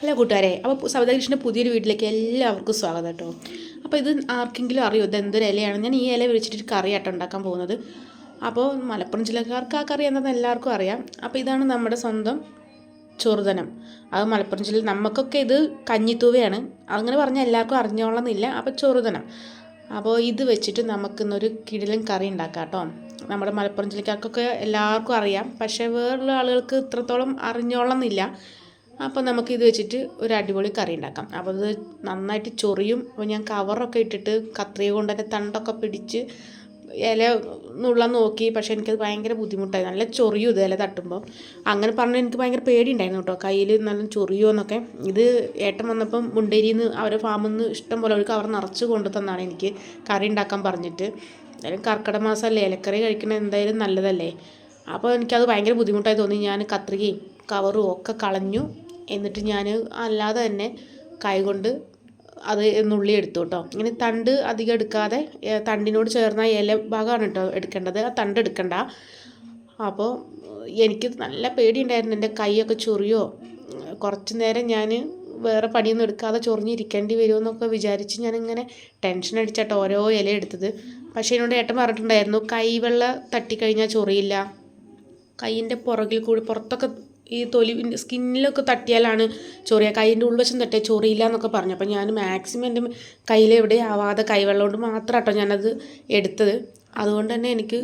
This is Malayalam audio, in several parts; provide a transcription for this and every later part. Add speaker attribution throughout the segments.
Speaker 1: ഹലോ കൂട്ടുകാരെ, അപ്പോൾ സവിത കൃഷ്ണൻ്റെ പുതിയൊരു വീട്ടിലേക്ക് എല്ലാവർക്കും സ്വാഗതം കേട്ടോ. അപ്പോൾ ഇത് ആർക്കെങ്കിലും അറിയോ ഇതെന്തൊരു ഇലയാണ്? ഞാൻ ഈ ഇല വിളിച്ചിട്ട് കറിയാട്ടോ ഉണ്ടാക്കാൻ പോകുന്നത്. അപ്പോൾ മലപ്പുറം ജില്ലക്കാർക്ക് ആ കറി എന്താണെന്ന് എല്ലാവർക്കും അറിയാം. അപ്പോൾ ഇതാണ് നമ്മുടെ സ്വന്തം ചെറുതനം. അത് മലപ്പുറം ജില്ലയിൽ നമുക്കൊക്കെ ഇത് കഞ്ഞിത്തൂവയാണ്, അങ്ങനെ പറഞ്ഞാൽ എല്ലാവർക്കും അറിഞ്ഞോളന്നില്ല. അപ്പോൾ ചെറുതനം, അപ്പോൾ ഇത് വെച്ചിട്ട് നമുക്കിന്നൊരു കിടിലൻ കറി ഉണ്ടാക്കാം കേട്ടോ. നമ്മുടെ മലപ്പുറം ജില്ലക്കാർക്കൊക്കെ എല്ലാവർക്കും അറിയാം, പക്ഷേ വേറുള്ള ആളുകൾക്ക് ഇത്രത്തോളം അറിഞ്ഞോളന്നില്ല. അപ്പോൾ നമുക്കിത് വെച്ചിട്ട് ഒരു അടിപൊളി കറി ഉണ്ടാക്കാം. അപ്പോൾ ഇത് നന്നായിട്ട് ചൊറിയും. അപ്പോൾ ഞാൻ കവറൊക്കെ ഇട്ടിട്ട് കത്രിക കൊണ്ട് തന്നെ തണ്ടൊക്കെ പിടിച്ച് ഇല നുള്ളാൻ നോക്കി, പക്ഷേ എനിക്കത് ഭയങ്കര ബുദ്ധിമുട്ടായി. നല്ല ചൊറിയും ഇത് ഇല തട്ടുമ്പോൾ. അങ്ങനെ പറഞ്ഞാൽ എനിക്ക് ഭയങ്കര പേടിയുണ്ടായിരുന്നു കേട്ടോ, കയ്യിൽ നല്ല ചൊറിയോ എന്നൊക്കെ. ഇത് ഏട്ടൻ വന്നപ്പം മുണ്ടേരിയിൽ നിന്ന് അവരുടെ ഫാമിൽ നിന്ന് ഇഷ്ടം പോലെ ഒരു കവർ നിറച്ച് കൊണ്ടു തന്നാണ് എനിക്ക് കറി ഉണ്ടാക്കാൻ പറഞ്ഞിട്ട്. എന്തായാലും കർക്കിടക മാസമല്ലേ, ഇലക്കറി കഴിക്കണത് എന്തായാലും നല്ലതല്ലേ. അപ്പോൾ എനിക്കത് ഭയങ്കര ബുദ്ധിമുട്ടായി തോന്നി. ഞാൻ കത്രികയും കവറും ഒക്കെ കളഞ്ഞു. എന്നിട്ട് ഞാൻ അല്ലാതെ തന്നെ കൈ കൊണ്ട് അത് നുള്ളി എടുത്തു കേട്ടോ. ഇങ്ങനെ തണ്ട് അധികം എടുക്കാതെ തണ്ടിനോട് ചേർന്ന ഇല ഭാഗമാണ് കേട്ടോ എടുക്കേണ്ടത്, ആ തണ്ട് എടുക്കണ്ട. അപ്പോൾ എനിക്ക് നല്ല പേടിയുണ്ടായിരുന്നു, എൻ്റെ കൈയൊക്കെ ചൊറിയോ, കുറച്ച് നേരം ഞാൻ വേറെ പണിയൊന്നും എടുക്കാതെ ചൊറിഞ്ഞിരിക്കേണ്ടി വരുമോ എന്നൊക്കെ വിചാരിച്ച് ഞാനിങ്ങനെ ടെൻഷൻ അടിച്ചിട്ട് ഓരോ ഇല എടുത്തത്. പക്ഷേ എന്നോട് ഏട്ടൻ പറഞ്ഞിട്ടുണ്ടായിരുന്നു, കൈവെള്ള തട്ടിക്കഴിഞ്ഞാൽ ചൊറിയില്ല, കൈയിൻ്റെ പുറകിൽ കൂടി പുറത്തൊക്കെ ഈ തൊലി സ്കിന്നിലൊക്കെ തട്ടിയാലാണ് ചൊറിയ, കൈയിൻ്റെ ഉൾവശം തട്ടിയാൽ ചൊറിയില്ല എന്നൊക്കെ പറഞ്ഞു. അപ്പോൾ ഞാൻ മാക്സിമം എൻ്റെ കയ്യിലെവിടെ ആവാതെ കൈവെള്ളം കൊണ്ട് മാത്രം കേട്ടോ ഞാനത് എടുത്തത്. അതുകൊണ്ട് തന്നെ എനിക്ക്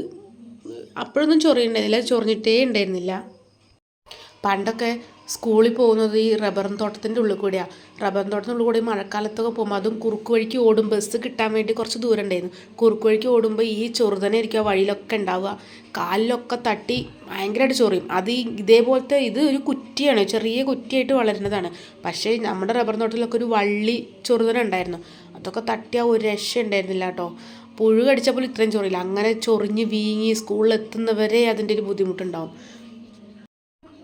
Speaker 1: അപ്പോഴൊന്നും ചൊറിയുണ്ടായിരുന്നില്ല, ചൊറിഞ്ഞിട്ടേ ഉണ്ടായിരുന്നില്ല. പണ്ടൊക്കെ സ്കൂളിൽ പോകുന്നത് ഈ റബ്ബറും തോട്ടത്തിൻ്റെ ഉള്ളിൽ കൂടിയാണ്. റബ്ബറും തോട്ടത്തിൻ്റെ ഉള്ളിൽ കൂടി മഴക്കാലത്തൊക്കെ പോകുമ്പോൾ, അതും കുറുക്ക് വഴിക്ക് ഓടും, ബസ് കിട്ടാൻ വേണ്ടി കുറച്ച് ദൂരം ഉണ്ടായിരുന്നു. കുറുക്ക് വഴിക്ക് ഓടുമ്പോൾ ഈ ചൊറുതനെ ഇരിക്കുക വഴിയിലൊക്കെ ഉണ്ടാവുക, കാലിലൊക്കെ തട്ടി ഭയങ്കരമായിട്ട് ചൊറിയും. അത് ഇതേപോലത്തെ ഇത് ഒരു കുറ്റിയാണ്, ചെറിയ കുറ്റിയായിട്ട് വളരുന്നതാണ്. പക്ഷേ നമ്മുടെ റബ്ബർ തോട്ടത്തിലൊക്കെ ഒരു വള്ളി ചൊറുതന ഉണ്ടായിരുന്നു, അതൊക്കെ തട്ടിയാൽ ഒരു രക്ഷ ഉണ്ടായിരുന്നില്ല കേട്ടോ. പുഴു കടിച്ചപ്പോൾ ഇത്രയും ചൊറിയില്ല, അങ്ങനെ ചൊറിഞ്ഞ് വീങ്ങി സ്കൂളിലെത്തുന്നവരെ അതിൻ്റെ ഒരു ബുദ്ധിമുട്ടുണ്ടാവും.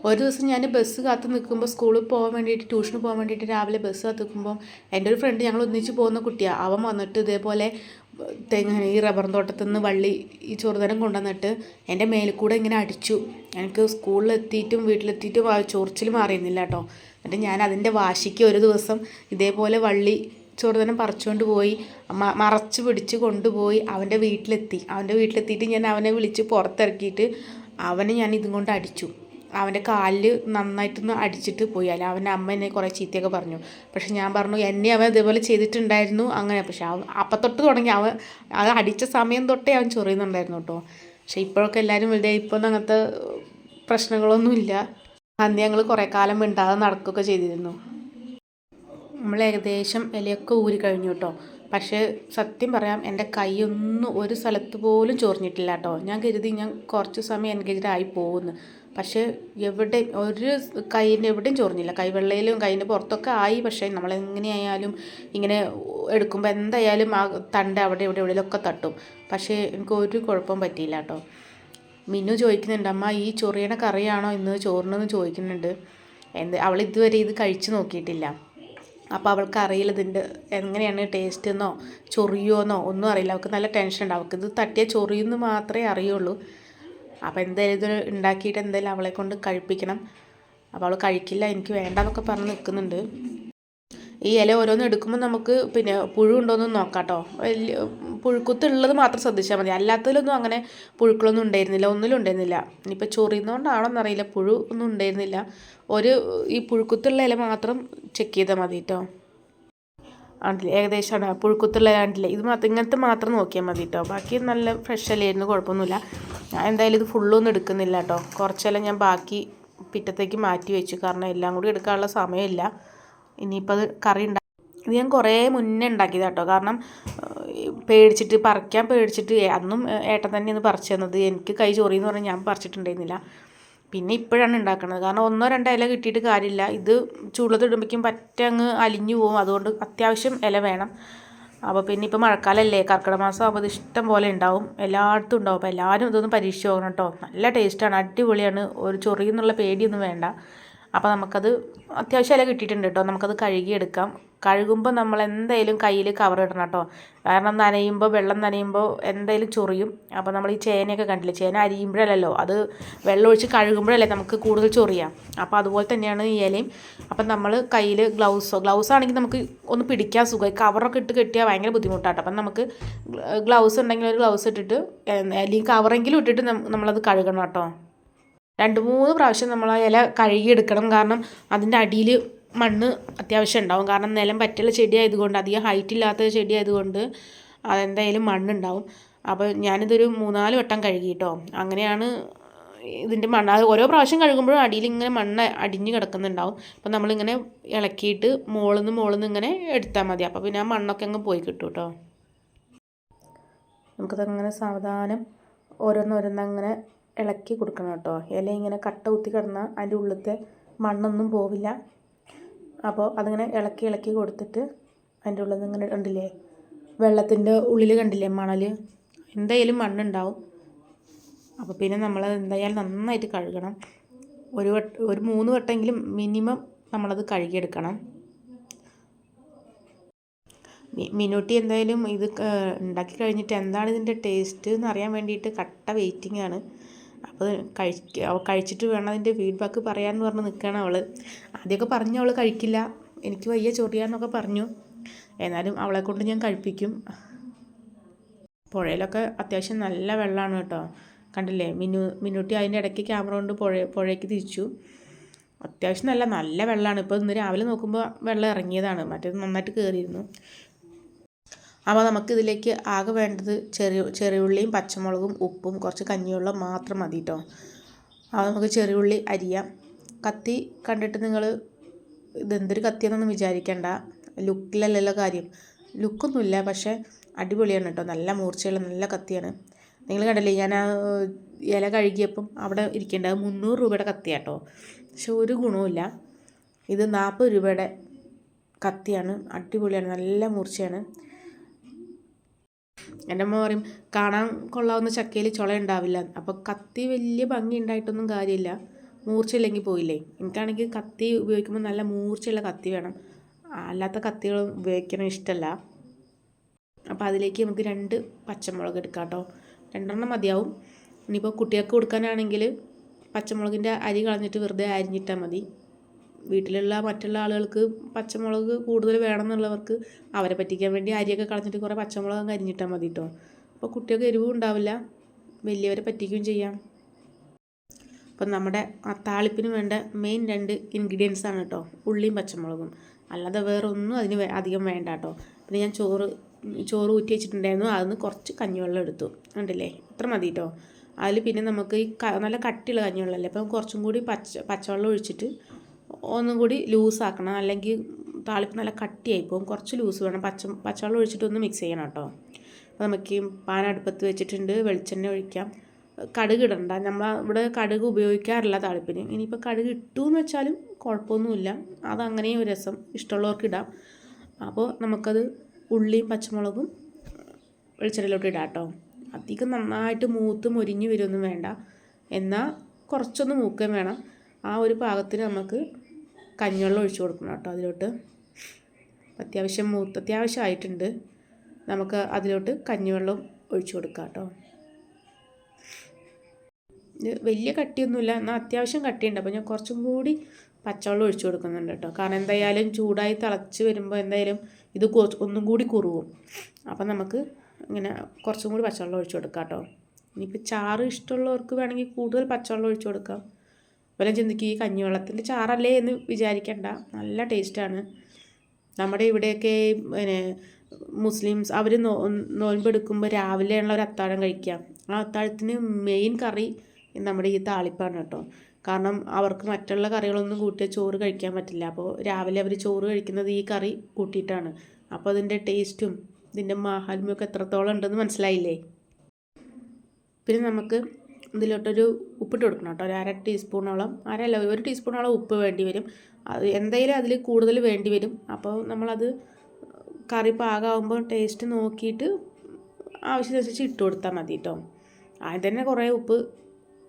Speaker 1: ഒരു ദിവസം ഞാൻ ബസ് കാത്ത് നിൽക്കുമ്പോൾ, സ്കൂളിൽ പോകാൻ വേണ്ടിയിട്ട് ട്യൂഷന് പോകാൻ വേണ്ടിയിട്ട് രാവിലെ ബസ് കാത്ത് നിൽക്കുമ്പോൾ എൻ്റെ ഒരു ഫ്രണ്ട്, ഞങ്ങൾ ഒന്നിച്ച് പോകുന്ന കുട്ടിയാണ്, അവൻ വന്നിട്ട് ഇതേപോലെ ഈ റബ്ബർ തോട്ടത്തിൽ നിന്ന് വള്ളി ഈ ചെറുതരം കൊണ്ടുവന്നിട്ട് എൻ്റെ മേലിൽ കൂടെ ഇങ്ങനെ അടിച്ചു. എനിക്ക് സ്കൂളിലെത്തിയിട്ടും വീട്ടിലെത്തിയിട്ടും ചൊറിച്ചിൽ മാറിയിരുന്നില്ല കേട്ടോ. എന്നിട്ട് ഞാൻ അതിൻ്റെ വാശിക്ക് ഒരു ദിവസം ഇതേപോലെ വള്ളി ചെറുതനം പറിച്ചുകൊണ്ട് പോയി മറച്ച് പിടിച്ച് കൊണ്ടുപോയി അവൻ്റെ വീട്ടിലെത്തിയിട്ട് ഞാൻ അവനെ വിളിച്ച് പുറത്തിറക്കിയിട്ട് അവനെ ഞാൻ ഇതും കൊണ്ട് അടിച്ചു. അവൻ്റെ കാലിൽ നന്നായിട്ടൊന്ന് അടിച്ചിട്ട് പോയി. അല്ല, അവൻ്റെ അമ്മ എന്നെ കുറേ ചീത്തയൊക്കെ പറഞ്ഞു. പക്ഷെ ഞാൻ പറഞ്ഞു, എന്നെ അവൻ ഇതേപോലെ ചെയ്തിട്ടുണ്ടായിരുന്നു അങ്ങനെ. പക്ഷെ അപ്പം തൊട്ട് തുടങ്ങി അത് അടിച്ച സമയം തൊട്ടേ അവൻ ചൊറിയുന്നുണ്ടായിരുന്നു കേട്ടോ. പക്ഷെ ഇപ്പോഴൊക്കെ എല്ലാവരും വലുതായി, ഇപ്പോൾ അങ്ങനത്തെ പ്രശ്നങ്ങളൊന്നുമില്ല. അന്ന് ഞങ്ങൾ കുറേ കാലം മിണ്ടാതെ നടക്കുകയൊക്കെ ചെയ്തിരുന്നു. നമ്മൾ ഏകദേശം ഇലയൊക്കെ ഊരി കഴിഞ്ഞു കേട്ടോ. പക്ഷേ സത്യം പറയാം, എൻ്റെ കൈയൊന്നും ഒരു സ്ഥലത്ത് പോലും ചൊറിഞ്ഞിട്ടില്ല കേട്ടോ. ഞാൻ കരുതി ഞാൻ കുറച്ച് സമയം എൻഗേജ്ഡ് ആയി പോകുന്നു. പക്ഷേ ഒരു കൈയിൻ്റെ എവിടെയും ചൊറിഞ്ഞില്ല. കൈവെള്ളയിലും കൈയിൻ്റെ പുറത്തൊക്കെ ആയി. പക്ഷേ നമ്മളെങ്ങനെയായാലും ഇങ്ങനെ എടുക്കുമ്പോൾ എന്തായാലും ആ തണ്ട് അവിടെ എവിടെയെങ്കിലുമൊക്കെ തട്ടും. പക്ഷേ എനിക്ക് ഒരു കുഴപ്പം പറ്റിയില്ല കേട്ടോ. മിന്നു ചോദിക്കുന്നുണ്ട്, അമ്മ ഈ ചൊറിയണ കറിയാണോ ഇന്ന് ചോറിനെന്ന് ചോദിക്കുന്നുണ്ട്. അവൾ ഇതുവരെ ഇത് കഴിച്ച് നോക്കിയിട്ടില്ല. അപ്പോൾ അവൾക്ക് അറിയില്ല ഇതിൻ്റെ എങ്ങനെയാണ് ടേസ്റ്റ് എന്നോ ചൊറിയുമെന്നോ ഒന്നും അറിയില്ല. അവൾക്ക് നല്ല ടെൻഷൻ ഉണ്ട്. അവൾക്ക് ഇത് തട്ടിയാൽ ചൊറിയുമെന്ന് മാത്രമേ അറിയുള്ളൂ. അപ്പോൾ എന്തായാലും ഇത് ഉണ്ടാക്കിയിട്ട് എന്തായാലും അവളെ കൊണ്ട് കഴിപ്പിക്കണം. അപ്പോൾ അവൾ കഴിക്കില്ല, എനിക്ക് വേണ്ടെന്നൊക്കെ പറഞ്ഞ് നിൽക്കുന്നുണ്ട്. ഈ ഇല ഓരോന്ന് എടുക്കുമ്പോൾ നമുക്ക് പിന്നെ പുഴു ഉണ്ടോയെന്ന് നോക്കാം കേട്ടോ. പുഴുക്കുത്തുള്ളത് മാത്രം ശ്രദ്ധിച്ചാൽ മതി. അല്ലാത്തതിലൊന്നും അങ്ങനെ പുഴുക്കളൊന്നും ഉണ്ടായിരുന്നില്ല, ഒന്നിലും ഉണ്ടായിരുന്നില്ല. ഇനിയിപ്പോൾ ചൊറിയുന്നതുകൊണ്ടാണോ എന്നറിയില്ല, പുഴു ഒന്നും ഉണ്ടായിരുന്നില്ല. ഈ പുഴുക്കുത്തുള്ള ഇല മാത്രം ചെക്ക് ചെയ്താൽ മതി കേട്ടോ. ആണ്ടില്ല, ഏകദേശമാണ് പുഴുക്കുത്തുള്ള ആണ്ടില്ല. ഇങ്ങനത്തെ മാത്രം നോക്കിയാൽ മതി കേട്ടോ. ബാക്കി നല്ല ഫ്രഷ് അല്ലായിരുന്നു, കുഴപ്പമൊന്നുമില്ല. ഞാൻ എന്തായാലും ഇത് ഫുള്ളൊന്നും എടുക്കുന്നില്ല കേട്ടോ. കുറച്ചെല്ലാം ഞാൻ ബാക്കി പിറ്റത്തേക്ക് മാറ്റി വെച്ചു, കാരണം എല്ലാം കൂടി എടുക്കാനുള്ള സമയമില്ല. ഇനിയിപ്പോൾ അത് കറി ഇത് ഞാൻ കുറേ മുന്നേ ഉണ്ടാക്കിയതാണ് കേട്ടോ. കാരണം പറിക്കാൻ പേടിച്ചിട്ട് അന്നും ഏട്ടൻ തന്നെയാണ് പറിച്ചു തന്നത്. എനിക്ക് കൈ ചൊറിയെന്ന് പറഞ്ഞാൽ ഞാൻ പറിച്ചിട്ടുണ്ടായിരുന്നില്ല. പിന്നെ ഇപ്പോഴാണ് ഉണ്ടാക്കുന്നത്, കാരണം 1-2 ഇല കിട്ടിയിട്ട് കാര്യമില്ല. ഇത് ചൂടത്തിടുമ്പോഴേക്കും പറ്റങ്ങ് അലിഞ്ഞു പോകും. അതുകൊണ്ട് അത്യാവശ്യം ഇല വേണം. അപ്പോൾ പിന്നെ ഇപ്പോൾ മഴക്കാലമല്ലേ, കർക്കിടക മാസം ആകുമ്പോൾ ഇത് ഇഷ്ടം പോലെ ഉണ്ടാവും, എല്ലായിടത്തും ഉണ്ടാവും. അപ്പോൾ എല്ലാവരും ഇതൊന്ന് പരീക്ഷിച്ച് നോക്കണം കേട്ടോ. നല്ല ടേസ്റ്റാണ്, അടിപൊളിയാണ്. ഒരു ചൊറിയെന്നുള്ള പേടിയൊന്നും വേണ്ട. അപ്പോൾ നമുക്കത് അത്യാവശ്യം ഇല കിട്ടിയിട്ടുണ്ട് കേട്ടോ. നമുക്കത് കഴുകിയെടുക്കാം. കഴുകുമ്പോൾ നമ്മൾ എന്തായാലും കയ്യിൽ കവർ ഇടണം കേട്ടോ. കാരണം നനയുമ്പോൾ വെള്ളം നനയുമ്പോൾ എന്തായാലും ചൊറിയും. അപ്പോൾ നമ്മൾ ഈ ചേനയൊക്കെ കണ്ടില്ലേ, ചേന അരിയുമ്പോഴല്ലല്ലോ, അത് വെള്ളം ഒഴിച്ച് കഴുകുമ്പോഴല്ലേ നമുക്ക് കൂടുതൽ ചൊറിയാം. അപ്പോൾ അതുപോലെ തന്നെയാണ് ഈ ഇലയും. അപ്പം നമ്മൾ കയ്യിൽ ഗ്ലൗസ് ആണെങ്കിൽ നമുക്ക് ഒന്ന് പിടിക്കാൻ സുഖമായി. കവറൊക്കെ ഇട്ട് കെട്ടിയാൽ ഭയങ്കര ബുദ്ധിമുട്ടാട്ടോ. അപ്പം നമുക്ക് ഗ്ലൗസ് ഉണ്ടെങ്കിൽ ഒരു ഗ്ലൗസ് ഇട്ടിട്ട് അല്ലെങ്കിൽ കവറെങ്കിലും ഇട്ടിട്ട് നമ്മളത് കഴുകണം കേട്ടോ. 2-3 പ്രാവശ്യം നമ്മൾ ആ ഇല കഴുകിയെടുക്കണം. കാരണം അതിൻ്റെ അടിയിൽ മണ്ണ് അത്യാവശ്യം ഉണ്ടാവും. കാരണം നിലം പറ്റുള്ള ചെടി ആയതുകൊണ്ട്, അധികം ഹൈറ്റ് ഇല്ലാത്ത ചെടി ആയതുകൊണ്ട് അതെന്തായാലും മണ്ണുണ്ടാവും. അപ്പോൾ ഞാനിതൊരു 3-4 വട്ടം കഴുകി കേട്ടോ. അങ്ങനെയാണ് ഇതിൻ്റെ മണ്ണ്. അത് ഓരോ പ്രാവശ്യം കഴുകുമ്പോഴും അടിയിൽ ഇങ്ങനെ മണ്ണ് അടിഞ്ഞ് കിടക്കുന്നുണ്ടാവും. അപ്പോൾ നമ്മളിങ്ങനെ ഇളക്കിയിട്ട് മുകളിൽ നിന്ന് ഇങ്ങനെ എടുത്താൽ മതി. അപ്പോൾ പിന്നെ ആ മണ്ണൊക്കെ അങ്ങ് പോയി കിട്ടും കേട്ടോ. നമുക്കതങ്ങനെ സാവധാനം ഓരോന്നോരോന്നങ്ങനെ ഇളക്കി കൊടുക്കണം കേട്ടോ. ഇല ഇങ്ങനെ കട്ട കുത്തി കിടന്നാൽ അതിൻ്റെ ഉള്ളിലത്തെ മണ്ണൊന്നും പോവില്ല. അപ്പോൾ അതിങ്ങനെ ഇളക്കി കൊടുത്തിട്ട് അതിൻ്റെ ഉള്ളിൽ നിന്ന് ഇങ്ങനെ കണ്ടില്ലേ, വെള്ളത്തിൻ്റെ ഉള്ളിൽ കണ്ടില്ലേ മണൽ, എന്തായാലും മണ്ണുണ്ടാവും. അപ്പോൾ പിന്നെ നമ്മൾ എന്തായാലും നന്നായിട്ട് കഴുകണം. ഒരു 3 വട്ടമെങ്കിലും മിനിമം നമ്മളത് കഴുകിയെടുക്കണം. മിനൂട്ടി എന്തായാലും ഇത് ഉണ്ടാക്കി കഴിഞ്ഞിട്ട് എന്താണ് ഇതിൻ്റെ ടേസ്റ്റ് എന്ന് അറിയാൻ വേണ്ടിയിട്ട് കട്ട വെയിറ്റിംഗ് ആണ്. അപ്പോൾ കഴിച്ചിട്ട് വേണം അതിൻ്റെ ഫീഡ്ബാക്ക് പറയാമെന്ന് പറഞ്ഞ് നിൽക്കുകയാണ് അവൾ. ആദ്യമൊക്കെ പറഞ്ഞു അവൾ കഴിക്കില്ല, എനിക്ക് വയ്യ ചൊറിയാന്നൊക്കെ പറഞ്ഞു. എന്നാലും അവളെ കൊണ്ട് ഞാൻ കഴിപ്പിക്കും. പുഴയിലൊക്കെ അത്യാവശ്യം നല്ല വെള്ളമാണ് കേട്ടോ. കണ്ടില്ലേ, മിനൂട്ടി അതിൻ്റെ ഇടയ്ക്ക് ക്യാമറ കൊണ്ട് പുഴയ്ക്ക് തിരിച്ചു. അത്യാവശ്യം നല്ല വെള്ളമാണ്. ഇപ്പോൾ ഇന്ന് രാവിലെ നോക്കുമ്പോൾ വെള്ളം ഇറങ്ങിയതാണ്, മറ്റേത് നന്നായിട്ട് കയറിയിരുന്നു. അപ്പോൾ നമുക്കിതിലേക്ക് ആകെ വേണ്ടത് ചെറിയുള്ളിയും പച്ചമുളകും ഉപ്പും കുറച്ച് കഞ്ഞിവെള്ളം മാത്രം മതി കേട്ടോ. അപ്പോൾ നമുക്ക് ചെറിയുള്ളി അരിയാം. കത്തി കണ്ടിട്ട് നിങ്ങൾ ഇതെന്തൊരു കത്തിയെന്നൊന്നും വിചാരിക്കേണ്ട, ലുക്കിലല്ലല്ലോ കാര്യം. ലുക്കൊന്നുമില്ല, പക്ഷേ അടിപൊളിയാണ് കേട്ടോ. നല്ല മൂർച്ചയുള്ള നല്ല കത്തിയാണ്. നിങ്ങൾ കണ്ടില്ലേ, ഞാൻ ആ ഇല കഴുകിയപ്പം അവിടെ ഇരിക്കേണ്ടത് 300 രൂപയുടെ കത്തിയാട്ടോ. പക്ഷെ ഒരു ഗുണവുമില്ല. ഇത് 40 രൂപയുടെ കത്തിയാണ്. അടിപൊളിയാണ്, നല്ല മൂർച്ചയാണ്. എൻ്റെ അമ്മ പറയും കാണാൻ കൊള്ളാവുന്ന ചക്കയിൽ ചുള ഉണ്ടാവില്ല. അപ്പോൾ കത്തി വലിയ ഭംഗി ഉണ്ടായിട്ടൊന്നും കാര്യമില്ല, മൂർച്ചയില്ലെങ്കിൽ പോയില്ലേ. എനിക്കാണെങ്കിൽ കത്തി ഉപയോഗിക്കുമ്പോൾ നല്ല മൂർച്ചയുള്ള കത്തി വേണം, അല്ലാത്ത കത്തികൾ ഉപയോഗിക്കണം ഇഷ്ടമല്ല. അപ്പോൾ അതിലേക്ക് നമുക്ക് 2 പച്ചമുളക് എടുക്കാം കേട്ടോ. 2 മതിയാവും. ഇനിയിപ്പോൾ കുട്ടികൾക്ക് കൊടുക്കാനാണെങ്കിൽ പച്ചമുളകിൻ്റെ അരി കളഞ്ഞിട്ട് വെറുതെ അരിഞ്ഞിട്ടാൽ മതി. വീട്ടിലുള്ള മറ്റുള്ള ആളുകൾക്ക് പച്ചമുളക് കൂടുതൽ വേണമെന്നുള്ളവർക്ക് അവരെ പറ്റിക്കാൻ വേണ്ടി അരിയൊക്കെ കളഞ്ഞിട്ട് കുറേ പച്ചമുളക് അരിഞ്ഞിട്ടാൽ മതി കേട്ടോ. അപ്പോൾ കുട്ടികൾക്ക് എരിവും ഉണ്ടാവില്ല, വലിയവരെ പറ്റിക്കുകയും ചെയ്യാം. അപ്പം നമ്മുടെ ആ താളിപ്പിന് വേണ്ട മെയിൻ 2 ഇൻഗ്രീഡിയൻസ് ആണ് കേട്ടോ, ഉള്ളിയും പച്ചമുളകും. അല്ലാതെ വേറെ ഒന്നും അതിന് അധികം വേണ്ട കേട്ടോ. പിന്നെ ഞാൻ ചോറ് ഊറ്റി വെച്ചിട്ടുണ്ടായിരുന്നു, അതിന് കുറച്ച് കഞ്ഞിവെള്ളം എടുത്തു. കണ്ടില്ലേ, അത്ര മതി കേട്ടോ. അതിൽ പിന്നെ നമുക്ക് ഈ നല്ല കട്ടിയുള്ള കഞ്ഞിവെള്ളമല്ലേ, അപ്പം കുറച്ചും കൂടി പച്ചവെള്ളം ഒഴിച്ചിട്ട് ഒന്നും കൂടി ലൂസാക്കണം, അല്ലെങ്കിൽ താളിപ്പ് നല്ല കട്ടിയായിപ്പോവും. കുറച്ച് ലൂസ് വേണം. പച്ചവെള്ളം ഒഴിച്ചിട്ട് ഒന്ന് മിക്സ് ചെയ്യണം കേട്ടോ. അപ്പോൾ നമുക്ക് പാൻ അടുപ്പത്ത് വെച്ചിട്ടുണ്ട്, വെളിച്ചെണ്ണ ഒഴിക്കാം. കടുക് ഇടണ്ട, നമ്മൾ ഇവിടെ കടുക് ഉപയോഗിക്കാറില്ല താളിപ്പിന്. ഇനിയിപ്പോൾ കടുക് ഇട്ടു എന്ന് വെച്ചാലും കുഴപ്പമൊന്നുമില്ല, അതങ്ങനെയും ഒരു രസം, ഇഷ്ടമുള്ളവർക്ക് ഇടാം. അപ്പോൾ നമുക്കത് ഉള്ളിയും പച്ചമുളകും വെളിച്ചെണ്ണയിലോട്ട് ഇടാം കേട്ടോ. അധികം നന്നായിട്ട് മൂത്ത് മൊരിഞ്ഞ് വരുമൊന്നും വേണ്ട, എന്നാൽ കുറച്ചൊന്ന് മൂക്കുകയും വേണം. ആ ഒരു പാകത്തിന് നമുക്ക് കഞ്ഞിവെള്ളം ഒഴിച്ച് കൊടുക്കണം കേട്ടോ അതിലോട്ട്. അത്യാവശ്യമായിട്ടുണ്ട്, നമുക്ക് അതിലോട്ട് കഞ്ഞിവെള്ളം ഒഴിച്ച് കൊടുക്കാം കേട്ടോ. ഇത് വലിയ കട്ടിയൊന്നുമില്ല, എന്നാൽ അത്യാവശ്യം കട്ടിയുണ്ട്. അപ്പോൾ ഞാൻ കുറച്ചും കൂടി പച്ചവെള്ളം ഒഴിച്ച് കൊടുക്കുന്നുണ്ട് കേട്ടോ. കാരണം എന്തായാലും ചൂടായി തിളച്ച് വരുമ്പോൾ എന്തായാലും ഇത് ഒന്നും കൂടി കുറുവും. അപ്പം നമുക്ക് ഇങ്ങനെ കുറച്ചും കൂടി പച്ചവെള്ളം ഒഴിച്ച് കൊടുക്കാം കേട്ടോ. ഇനിയിപ്പോൾ ചാറ് ഇഷ്ടമുള്ളവർക്ക് വേണമെങ്കിൽ കൂടുതൽ പച്ചവെള്ളം ഒഴിച്ച് കൊടുക്കാം. വല്ല ചിന്തിക്ക് ഈ കഞ്ഞിവെള്ളത്തിൻ്റെ ചാറല്ലേ എന്ന് വിചാരിക്കേണ്ട, നല്ല ടേസ്റ്റാണ്. നമ്മുടെ ഇവിടെയൊക്കെ പിന്നെ മുസ്ലിംസ് അവർ നോയമ്പെടുക്കുമ്പോൾ രാവിലെയുള്ള ഒരു അത്താഴം കഴിക്കുക. ആ അത്താഴത്തിന് മെയിൻ കറി നമ്മുടെ ഈ താളിപ്പാണ് കേട്ടോ. കാരണം അവർക്ക് മറ്റുള്ള കറികളൊന്നും കൂട്ടി ചോറ് കഴിക്കാൻ പറ്റില്ല. അപ്പോൾ രാവിലെ അവർ ചോറ് കഴിക്കുന്നത് ഈ കറി കൂട്ടിയിട്ടാണ്. അപ്പോൾ അതിൻ്റെ ടേസ്റ്റും ഇതിൻ്റെ മാഹാത്മ്യമൊക്കെ എത്രത്തോളം ഉണ്ടെന്ന് മനസ്സിലായില്ലേ. പിന്നെ നമുക്ക് ഇതിലോട്ടൊരു ഉപ്പിട്ട് കൊടുക്കണം കേട്ടോ. ഒരു 1/2 ടീസ്പൂണോളം, 1 ടീസ്പൂണോളം ഉപ്പ് വേണ്ടി വരും. അത് എന്തായാലും അതിൽ കൂടുതൽ വേണ്ടി വരും. അപ്പോൾ നമ്മളത് കറി പാകമാകുമ്പോൾ ടേസ്റ്റ് നോക്കിയിട്ട് ആവശ്യമനുസരിച്ച് ഇട്ട് കൊടുത്താൽ മതി കേട്ടോ. ആദ്യം തന്നെ കുറേ ഉപ്പ്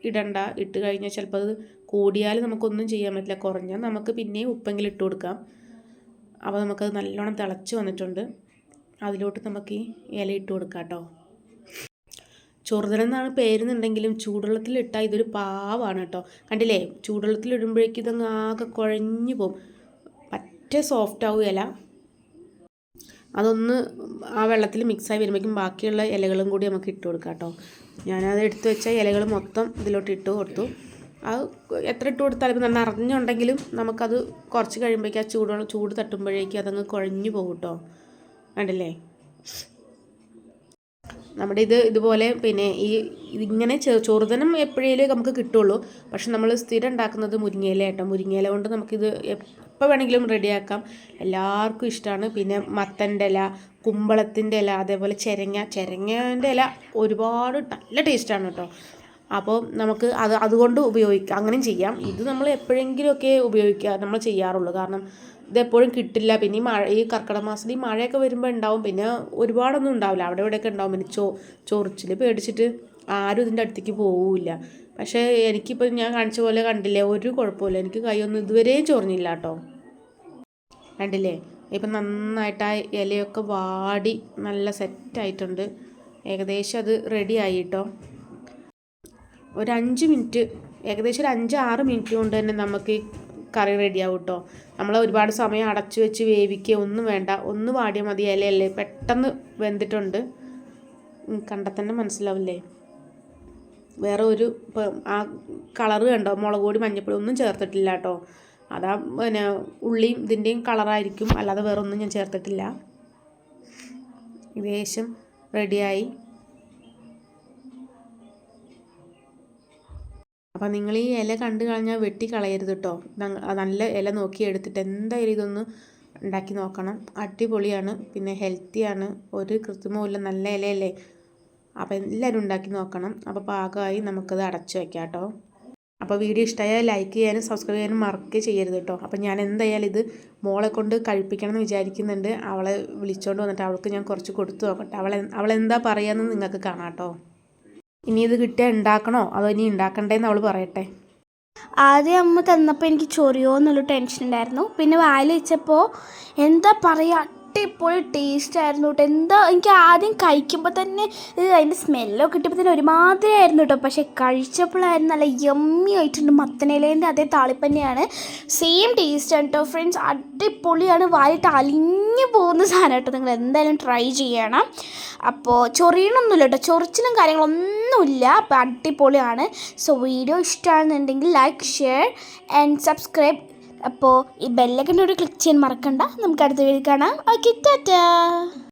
Speaker 1: ഇടണ്ട, ഇട്ട് കഴിഞ്ഞാൽ ചിലപ്പോൾ അത് കൂടിയാൽ നമുക്കൊന്നും ചെയ്യാൻ പറ്റില്ല. കുറഞ്ഞാൽ നമുക്ക് പിന്നെയും ഉപ്പെങ്കിലും ഇട്ട് കൊടുക്കാം. അപ്പോൾ നമുക്കത് നല്ലോണം തിളച്ച് വന്നിട്ടുണ്ട്. അതിലോട്ട് നമുക്ക് ഈ ഇല ഇട്ട് കൊടുക്കാം കേട്ടോ. ചെറുതരം എന്നാണ് പേരുന്നുണ്ടെങ്കിലും ചൂടുവെള്ളത്തിലിട്ടാൽ ഇതൊരു പാവാണ് കേട്ടോ. കണ്ടില്ലേ, ചൂടുവെള്ളത്തിലിടുമ്പോഴേക്കും ഇതങ്ങ് ആകെ കുഴഞ്ഞു പോകും, പറ്റേ സോഫ്റ്റ് ആവും ഇല. അതൊന്ന് ആ വെള്ളത്തിൽ മിക്സായി വരുമ്പോഴേക്കും ബാക്കിയുള്ള ഇലകളും കൂടി നമുക്ക് ഇട്ട് കൊടുക്കാം കേട്ടോ. ഞാനത് എടുത്ത് വെച്ച ഇലകൾ മൊത്തം ഇതിലോട്ട് ഇട്ട് കൊടുത്തു. അത് എത്ര ഇട്ട് കൊടുത്താലും ഇപ്പം നല്ല അറിഞ്ഞുണ്ടെങ്കിലും നമുക്കത് കുറച്ച് കഴിയുമ്പോഴേക്കും ആ ചൂട് തട്ടുമ്പോഴേക്കും അതങ്ങ് കുഴഞ്ഞു പോകും കേട്ടോ. കണ്ടില്ലേ, നമ്മുടെ ഇതുപോലെ പിന്നെ ഇതിങ്ങനെ ചെറുതനം എപ്പോഴേലും നമുക്ക് കിട്ടുള്ളൂ. പക്ഷെ നമ്മൾ സ്ഥിരം ഉണ്ടാക്കുന്നത് മുരിങ്ങയില കേട്ടോ. മുരിങ്ങയില കൊണ്ട് നമുക്കിത് എപ്പോൾ വേണമെങ്കിലും റെഡിയാക്കാം, എല്ലാവർക്കും ഇഷ്ടമാണ്. പിന്നെ മത്തൻ്റെ ഇല, കുമ്പളത്തിൻ്റെ ഇല, അതേപോലെ ചെരങ്ങേൻ്റെ ഇല ഒരുപാട് നല്ല ടേസ്റ്റാണ് കേട്ടോ. അപ്പോൾ നമുക്ക് അതുകൊണ്ട് ഉപയോഗിക്കാം, അങ്ങനെയും ചെയ്യാം. ഇത് നമ്മൾ എപ്പോഴെങ്കിലുമൊക്കെ നമ്മൾ ചെയ്യാറുള്ളൂ, കാരണം ഇതെപ്പോഴും കിട്ടില്ല. പിന്നെ ഈ കർക്കിടക മാസത്തിൽ ഈ മഴയൊക്കെ വരുമ്പോൾ ഉണ്ടാവും, പിന്നെ ഒരുപാടൊന്നും ഉണ്ടാവില്ല, അവിടെ ഇവിടെയൊക്കെ ഉണ്ടാവും. പിന്നെ ചൊറിച്ചിൽ പേടിച്ചിട്ട് ആരും ഇതിൻ്റെ അടുത്തേക്ക് പോവില്ല. പക്ഷേ എനിക്കിപ്പോൾ ഞാൻ കാണിച്ച പോലെ കണ്ടില്ലേ, ഒരു കുഴപ്പമില്ല, എനിക്ക് കൈയൊന്നും ഇതുവരെയും ചൊറിഞ്ഞില്ല കേട്ടോ. കണ്ടില്ലേ, ഇപ്പം നന്നായിട്ട് ആ ഇലയൊക്കെ വാടി നല്ല സെറ്റായിട്ടുണ്ട്. ഏകദേശം അത് റെഡി ആയി കേട്ടോ. ഒരു 5 മിനിറ്റ്, ഏകദേശം ഒരു 5-6 മിനിറ്റ് കൊണ്ട് തന്നെ നമുക്ക് കറി റെഡിയാവും കേട്ടോ. നമ്മൾ ഒരുപാട് സമയം അടച്ചു വെച്ച് വേവിക്കുക ഒന്നും വേണ്ട, ഒന്ന് വാടിയാൽ മതി. ഇലയല്ലേ, പെട്ടെന്ന് വെന്തിട്ടുണ്ട്, കണ്ടാൽ തന്നെ മനസ്സിലാവില്ലേ. വേറെ ഒരു ആ കളറ് കണ്ടോ, മുളക് പൊടി മഞ്ഞൾപ്പൊടി ഒന്നും ചേർത്തിട്ടില്ല കേട്ടോ. അതാ പിന്നെ ഉള്ളിയും ഇതിൻ്റെയും കളറായിരിക്കും, അല്ലാതെ വേറെ ഒന്നും ഞാൻ ചേർത്തിട്ടില്ല. ഏകദേശം റെഡിയായി. അപ്പോൾ നിങ്ങൾ ഈ ഇല കണ്ടു കഴിഞ്ഞാൽ വെട്ടി കളയരുത് കേട്ടോ. നല്ല ഇല നോക്കി എടുത്തിട്ട് എന്തായാലും ഇതൊന്ന് ഉണ്ടാക്കി നോക്കണം. അടിപൊളിയാണ്, പിന്നെ ഹെൽത്തിയാണ്, ഒരു കൃത്രിമവുമില്ല, നല്ല ഇലയല്ലേ. അപ്പോൾ എല്ലാവരും ഉണ്ടാക്കി നോക്കണം. അപ്പോൾ പാകമായി, നമുക്കത് അടച്ചു വയ്ക്കാം കേട്ടോ. അപ്പോൾ വീഡിയോ ഇഷ്ടമായാൽ ലൈക്ക് ചെയ്യാനും സബ്സ്ക്രൈബ് ചെയ്യാനും മറക്കുക ചെയ്യരുത് കേട്ടോ. അപ്പോൾ ഞാൻ എന്തായാലും ഇത് മോളെ കൊണ്ട് കഴിപ്പിക്കണം എന്ന് വിചാരിക്കുന്നുണ്ട്. അവളെ വിളിച്ചുകൊണ്ട് വന്നിട്ട് അവൾക്ക് ഞാൻ കുറച്ച് കൊടുത്തു നോക്കട്ടെ, അവളെന്താ പറയുകയെന്ന് നിങ്ങൾക്ക് കാണാം കേട്ടോ. ഇനി ഇത് കിട്ടിയാൽ ഉണ്ടാക്കണോ അതോ ഇനി ഉണ്ടാക്കണ്ടേന്ന് അവൾ പറയട്ടെ.
Speaker 2: ആദ്യം അമ്മ തന്നപ്പോൾ എനിക്ക് ചൊറിയോ എന്നുള്ള ടെൻഷൻ ഉണ്ടായിരുന്നു. പിന്നെ വായിൽ വെച്ചപ്പോൾ എന്താ പറയുക, അടിപൊളി ടേസ്റ്റ് ആയിരുന്നു കേട്ടോ. എന്താ, എനിക്ക് ആദ്യം കഴിക്കുമ്പോൾ തന്നെ അതിൻ്റെ സ്മെല്ലൊക്കെ കിട്ടിയപ്പോൾ തന്നെ ഒരുമാതിരി ആയിരുന്നു കേട്ടോ. പക്ഷേ കഴിച്ചപ്പോഴായിരുന്നു നല്ല യമ്മി ആയിട്ടുണ്ട്. മത്തനിലേൻ്റെ അതേ താളിപ്പന്നെയാണ്, സെയിം ടേസ്റ്റാണ് കേട്ടോ ഫ്രണ്ട്സ്. അടിപൊളിയാണ്, വായിട്ട് അലിഞ്ഞു പോകുന്ന സാധനം കേട്ടോ. നിങ്ങൾ എന്തായാലും ട്രൈ ചെയ്യണം. അപ്പോൾ ചൊറിയണമൊന്നുമില്ല കേട്ടോ, ചൊറിച്ചിലും കാര്യങ്ങളൊന്നുമില്ല. അപ്പോൾ അടിപൊളിയാണ്. സോ വീഡിയോ ഇഷ്ടമാണെന്നുണ്ടെങ്കിൽ ലൈക്ക്, ഷെയർ ആൻഡ് സബ്സ്ക്രൈബ്. അപ്പോൾ ഈ ബെല്ലൈക്കൻ്റെ ഒരു ക്ലിക്ക് ചെയ്യാൻ മറക്കണ്ട. നമുക്ക് അടുത്ത വീഡിയോ കാണാം. ഓക്കെ, ടാറ്റാ.